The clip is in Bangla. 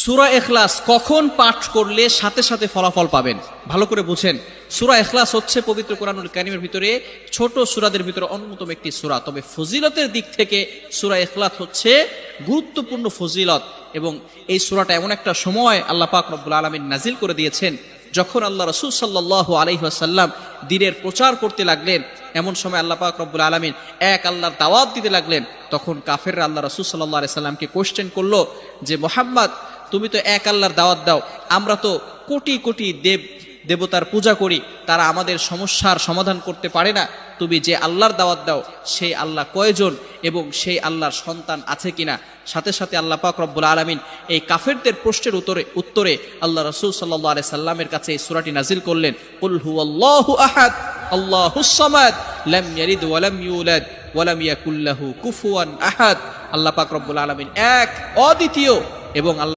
সূরা ইখলাস কখন পাঠ করলে সাথে সাথে ফলাফল পাবেন? ভালো করে বুঝেন। সূরা ইখলাস হচ্ছে পবিত্র কোরআনুল কারীমের ভিতরে ছোট সূরাদের ভিতরে অন্যতম একটি সূরা। তবে ফজিলতের দিক থেকে সূরা ইখলাস হচ্ছে গুরুত্বপূর্ণ ফজিলত, এবং এই সূরাটা এমন একটা সময় আল্লাহ পাক রব্বুল আলামিন নাজিল করে দিয়েছেন যখন আল্লাহ রাসূল সাল্লাল্লাহু আলাইহি ওয়াসাল্লাম দ্বীনের প্রচার করতে লাগলেন। এমন সময় আল্লাহ পাক রব্বুল আলামিন এক আল্লাহর দাওয়াত দিতে লাগলেন। তখন কাফেররা আল্লাহ রাসূল সাল্লাল্লাহু আলাইহি সাল্লামকে কোশ্চেন করলো যে, মুহাম্মদ, তুমি তো এক আল্লাহর দাওয়াত দাও, আমরা তো কোটি কোটি দেবতার পূজা করি, তারা আমাদের সমস্যার সমাধান করতে পারে না। তুমি যে আল্লাহর দাওয়াত দাও সেই আল্লাহ কয়জন এবং সেই আল্লাহর সন্তান আছে কিনা? সাথে সাথে আল্লাহ পাক রব্বুল আলামিন এই কাফেরদের প্রশ্নের উত্তরে আল্লাহ রাসূল সাল্লাল্লাহু আলাইহি সাল্লামের কাছে এই সূরাটি নাজিল করলেন, কুল হুয়াল্লাহু আহাদ আল্লাহুস সামাদ লাম ইয়ালিদ ওয়া লাম ইউলাদ ওয়া লাম ইয়াকুল লাহু কুফুয়ান আহাদ। আল্লাহ পাক রব্বুল আলামিন এক, অদ্বিতীয়, এবং আল্লাহ